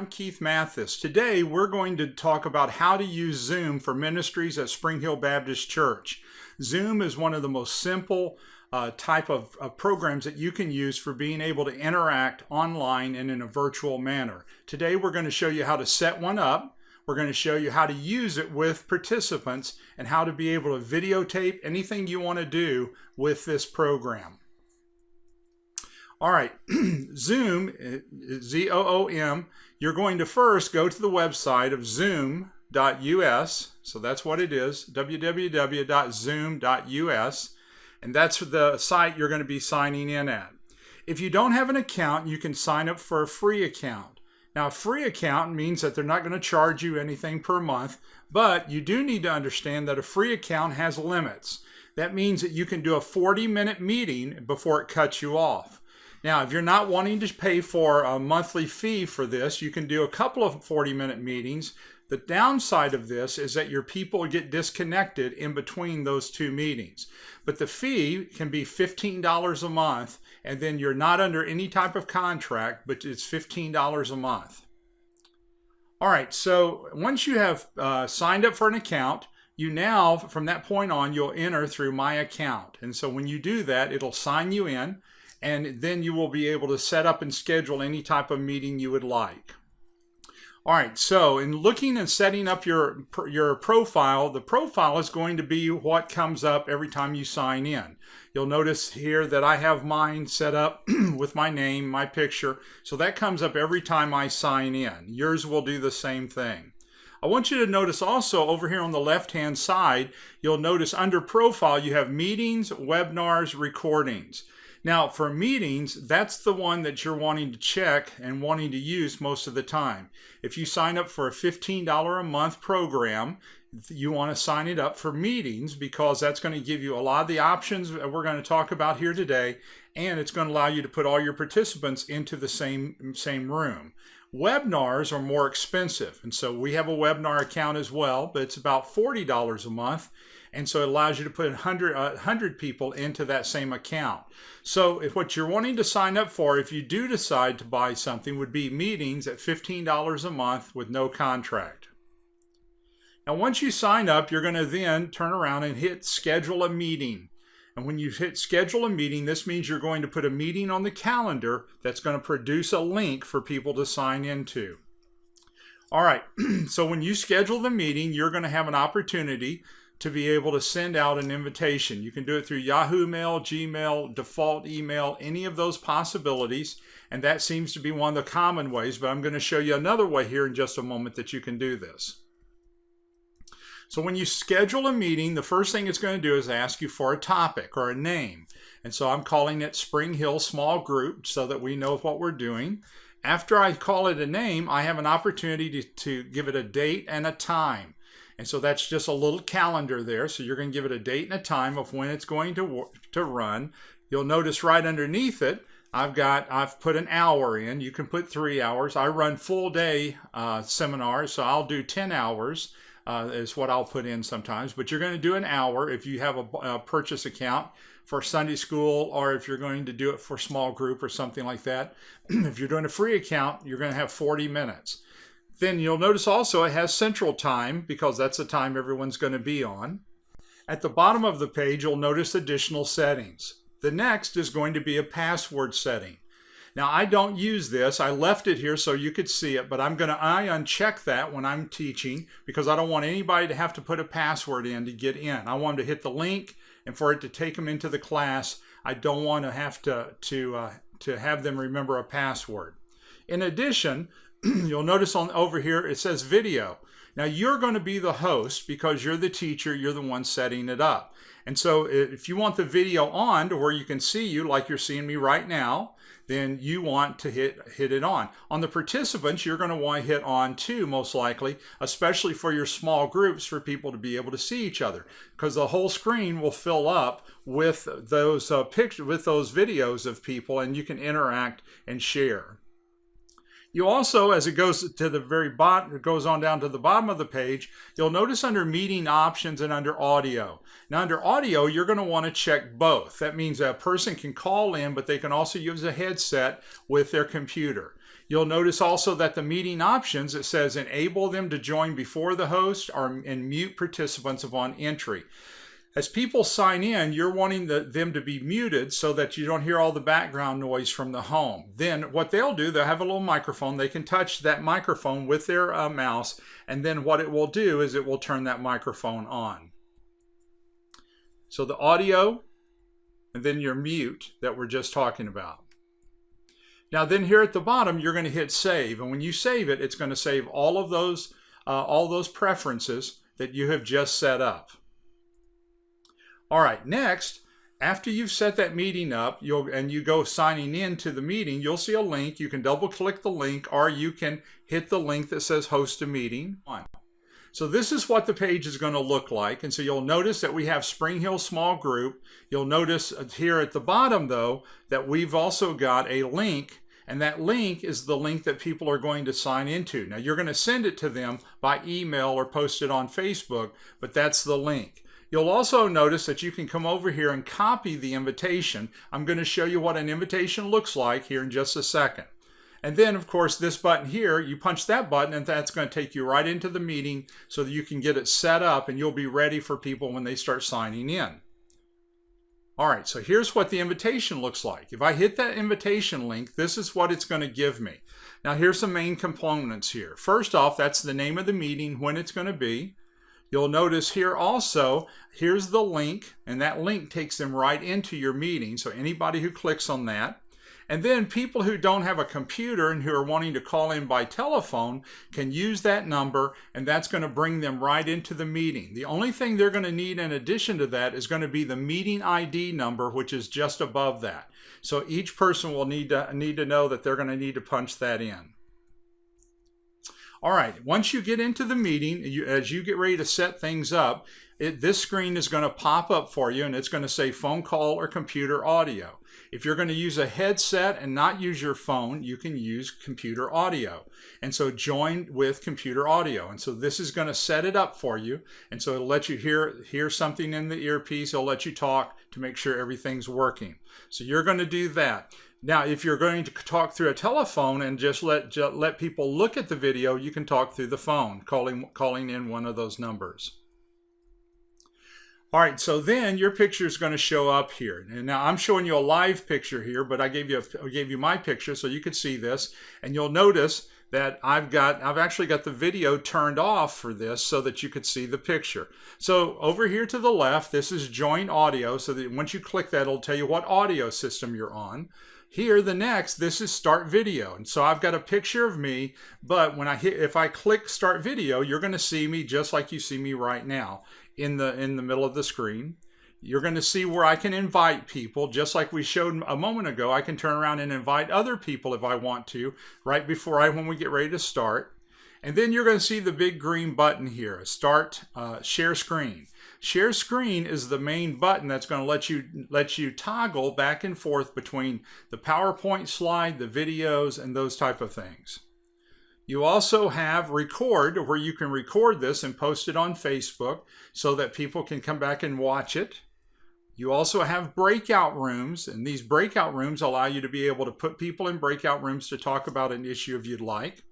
I'm Keith Mathis. Today we're going to talk about how to use Zoom for ministries at Springhill Baptist Church. Zoom is one of the most simple type of programs that you can use for being able to interact online and in a virtual manner. Today we're going to show you how to set one up. We're going to show you how to use it with participants and how to be able to videotape anything you want to do with this program. All right, Zoom, Z-O-O-M, you're going to first go to the website of zoom.us. So that's what it is, www.zoom.us. And that's the site you're going to be signing in at. If you don't have an account, you can sign up for a free account. Now, a free account means that they're not going to charge you anything per month, but you do need to understand that a free account has limits. That means that you can do a 40-minute meeting before it cuts you off. Now, if you're not wanting to pay for a monthly fee for this, you can do a couple of 40-minute meetings. The downside of this is that your people get disconnected in between those two meetings. But the fee can be $15 a month, and then you're not under any type of contract, but it's $15 a month. All right, so once you have signed up for an account, you now, from that point on, you'll enter through My Account. And so when you do that, it'll sign you in, and then you will be able to set up and schedule any type of meeting you would like. All right, so in looking and setting up your profile, the profile is going to be what comes up every time you sign in. You'll notice here that I have mine set up with my name, my picture, so that comes up every time I sign in. Yours will do the same thing. I want you to notice also over here on the left-hand side, you'll notice under profile you have meetings, webinars, recordings. Now, for meetings, that's the one that you're wanting to check and wanting to use most of the time. If you sign up for a $15 a month program, you want to sign it up for meetings because that's going to give you a lot of the options that we're going to talk about here today, and it's going to allow you to put all your participants into the same room. Webinars are more expensive, and so we have a webinar account as well, but it's about $40 a month. And so it allows you to put 100 people into that same account. So if what you're wanting to sign up for, if you do decide to buy something, would be meetings at $15 a month with no contract. Now, once you sign up, you're going to then turn around and hit schedule a meeting. And when you hit schedule a meeting, this means you're going to put a meeting on the calendar that's going to produce a link for people to sign into. All right, so when you schedule the meeting, you're going to have an opportunity to be able to send out an invitation. You can do it through Yahoo Mail, Gmail, default email, any of those possibilities. And that seems to be one of the common ways, but I'm going to show you another way here in just a moment that you can do this. So when you schedule a meeting, the first thing it's going to do is ask you for a topic or a name. And so I'm calling it Springhill Small Group so that we know what we're doing. After I call it a name, I have an opportunity to give it a date and a time. And so that's just a little calendar there. So you're going to give it a date and a time of when it's going to run. You'll notice right underneath it, I've put an hour in. You can put 3 hours. I run full day seminars, so I'll do 10 hours is what I'll put in sometimes. But you're going to do an hour if you have a purchase account for Sunday school, or if you're going to do it for small group or something like that. If you're doing a free account, you're going to have 40 minutes. Then you'll notice also it has Central Time because that's the time everyone's going to be on. At the bottom of the page, you'll notice additional settings. The next is going to be a password setting. Now, I don't use this. I left it here so you could see it, but I uncheck that when I'm teaching because I don't want anybody to have to put a password in to get in. I want them to hit the link and for it to take them into the class. I don't want to have to have them remember a password. In addition, you'll notice over here it says video. Now you're going to be the host because you're the teacher, you're the one setting it up. And so if you want the video on to where you can see you like you're seeing me right now, then you want to hit it on. On the participants, you're going to want to hit on too, most likely, especially for your small groups for people to be able to see each other because the whole screen will fill up with those pictures, with those videos of people, and you can interact and share. You also, as it goes to the very bottom, it goes on down to the bottom of the page, you'll notice under meeting options and under audio. Now under audio, you're going to want to check both. That means a person can call in, but they can also use a headset with their computer. You'll notice also that the meeting options, it says enable them to join before the host and mute participants upon entry. As people sign in, you're wanting them to be muted so that you don't hear all the background noise from the home. Then what they'll do, they'll have a little microphone. They can touch that microphone with their mouse, and then what it will do is it will turn that microphone on. So the audio, and then your mute that we're just talking about. Now then here at the bottom, you're going to hit save. And when you save it, it's going to save all of those preferences that you have just set up. All right, next, after you've set that meeting up and you go signing in to the meeting, you'll see a link. You can double click the link, or you can hit the link that says host a meeting. So this is what the page is going to look like. And so you'll notice that we have Springhill small group. You'll notice here at the bottom though, that we've also got a link, and that link is the link that people are going to sign into. Now you're going to send it to them by email or post it on Facebook, but that's the link. You'll also notice that you can come over here and copy the invitation. I'm going to show you what an invitation looks like here in just a second. And then, of course, this button here, you punch that button and that's going to take you right into the meeting so that you can get it set up and you'll be ready for people when they start signing in. All right, so here's what the invitation looks like. If I hit that invitation link, this is what it's going to give me. Now, here's some main components here. First off, that's the name of the meeting, when it's going to be. You'll notice here also, here's the link, and that link takes them right into your meeting, so anybody who clicks on that. And then people who don't have a computer and who are wanting to call in by telephone can use that number, and that's going to bring them right into the meeting. The only thing they're going to need in addition to that is going to be the meeting ID number, which is just above that. So each person will need to know that they're going to need to punch that in. All right, once you get into the meeting, as you get ready to set things up, this screen is going to pop up for you, and it's going to say phone call or computer audio. If you're going to use a headset and not use your phone, you can use computer audio. And so join with computer audio. And so this is going to set it up for you. And so it'll let you hear something in the earpiece. It'll let you talk to make sure everything's working. So you're going to do that. Now, if you're going to talk through a telephone and just let people look at the video, you can talk through the phone, calling in one of those numbers. All right, so then your picture is going to show up here. And now I'm showing you a live picture here, but I gave you my picture so you could see this. And you'll notice that I've actually got the video turned off for this so that you could see the picture. So over here to the left, this is join audio, so that once you click that, it'll tell you what audio system you're on. Here, this is start video. And so I've got a picture of me, but if I click start video, you're going to see me just like you see me right now in the middle of the screen. You're going to see where I can invite people, just like we showed a moment ago. I can turn around and invite other people if I want to, right before when we get ready to start. And then you're going to see the big green button here, start share screen. Share screen is the main button that's going to let you toggle back and forth between the PowerPoint slide, the videos, and those type of things. You also have record, where you can record this and post it on Facebook so that people can come back and watch it. You also have breakout rooms, and these breakout rooms allow you to be able to put people in breakout rooms to talk about an issue if you'd like.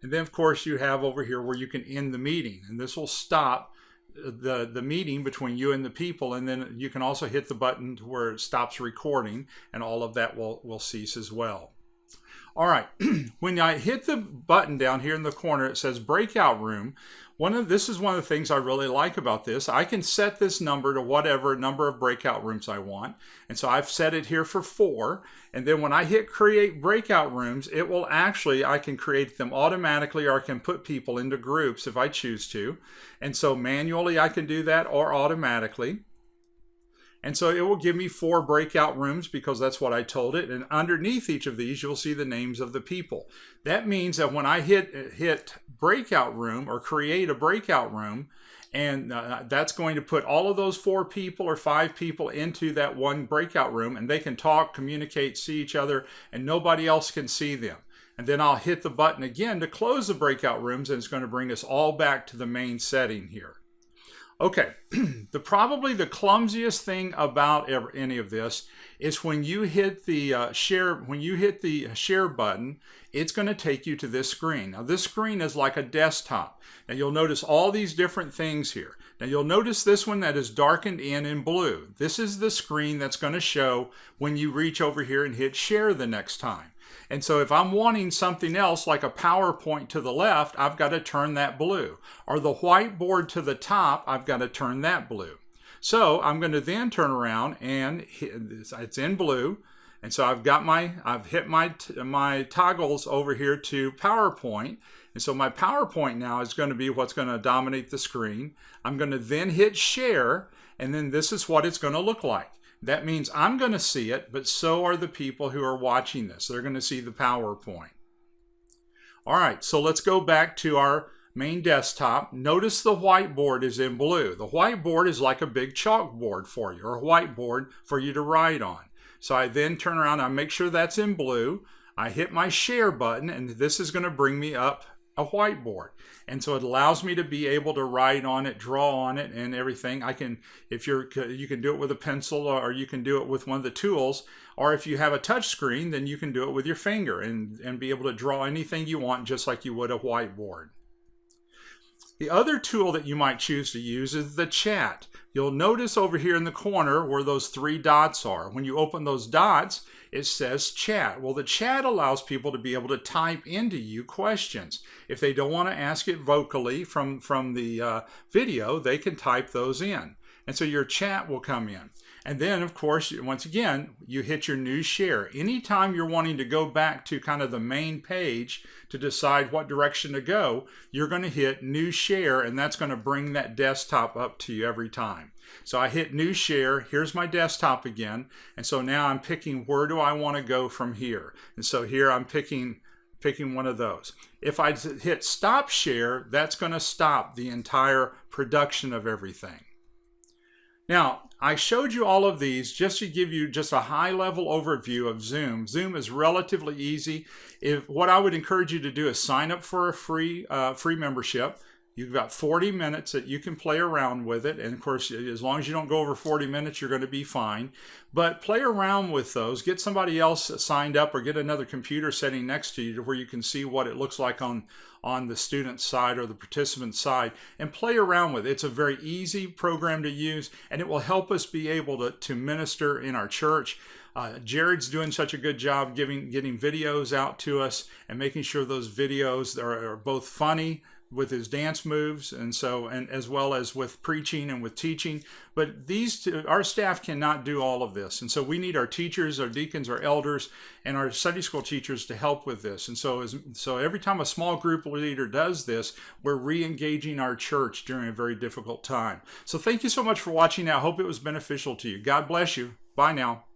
And then, of course, you have over here where you can end the meeting, and this will stop the meeting between you and the people. And then you can also hit the button where it stops recording, and all of that will cease as well. All right, when I hit the button down here in the corner, it says breakout room. This is one of the things I really like about this. I can set this number to whatever number of breakout rooms I want. And so I've set it here for 4. And then when I hit create breakout rooms, I can create them automatically, or I can put people into groups if I choose to. And so manually I can do that, or automatically. And so it will give me 4 breakout rooms because that's what I told it. And underneath each of these, you'll see the names of the people. That means that when I hit breakout room or create a breakout room, and that's going to put all of those 4 people or 5 people into that one breakout room, and they can talk, communicate, see each other, and nobody else can see them. And then I'll hit the button again to close the breakout rooms, and it's going to bring us all back to the main setting here. Okay, probably the clumsiest thing about any of this is when you hit the share button, it's going to take you to this screen. Now this screen is like a desktop. Now you'll notice all these different things here. Now you'll notice this one that is darkened in blue. This is the screen that's going to show when you reach over here and hit share the next time. And so if I'm wanting something else like a PowerPoint to the left, I've got to turn that blue. Or the whiteboard to the top, I've got to turn that blue. So I'm going to then turn around and it's in blue. And so I've hit my toggles over here to PowerPoint. And so my PowerPoint now is going to be what's going to dominate the screen. I'm going to then hit share, and then this is what it's going to look like. That means I'm going to see it, but so are the people who are watching this. They're going to see the PowerPoint. All right, so let's go back to our main desktop. Notice the whiteboard is in blue. The whiteboard is like a big chalkboard for you, or a whiteboard for you to write on. So I then turn around, I make sure that's in blue. I hit my share button, and this is going to bring me up a whiteboard. And so it allows me to be able to write on it, draw on it, and everything. You can do it with a pencil, or you can do it with one of the tools. Or if you have a touch screen, then you can do it with your finger and be able to draw anything you want, just like you would a whiteboard. The other tool that you might choose to use is the chat. You'll notice over here in the corner where those 3 dots are. When you open those dots, it says chat. Well, the chat allows people to be able to type into you questions. If they don't want to ask it vocally from the video, they can type those in. And so your chat will come in. And then, of course, once again, you hit your new share. Anytime you're wanting to go back to kind of the main page to decide what direction to go, you're going to hit new share, and that's going to bring that desktop up to you every time. So I hit new share. Here's my desktop again. And so now I'm picking where do I want to go from here. And so here I'm picking one of those. If I hit stop share, that's going to stop the entire production of everything. Now, I showed you all of these just to give you just a high-level overview of Zoom. Zoom is relatively easy. What I would encourage you to do is sign up for a free membership. You've got 40 minutes that you can play around with it. And of course, as long as you don't go over 40 minutes, you're going to be fine. But play around with those. Get somebody else signed up, or get another computer sitting next to you to where you can see what it looks like on the student side or the participant side, and play around with it. It's a very easy program to use, and it will help us be able to minister in our church. Jared's doing such a good job getting videos out to us and making sure those videos are both funny with his dance moves, and as well as with preaching and with teaching. But our staff cannot do all of this, and so we need our teachers, our deacons, our elders, and our Sunday school teachers to help with this. And so every time a small group leader does this, we're re-engaging our church during a very difficult time. So thank you so much for watching. I hope it was beneficial to you. God bless you. Bye now.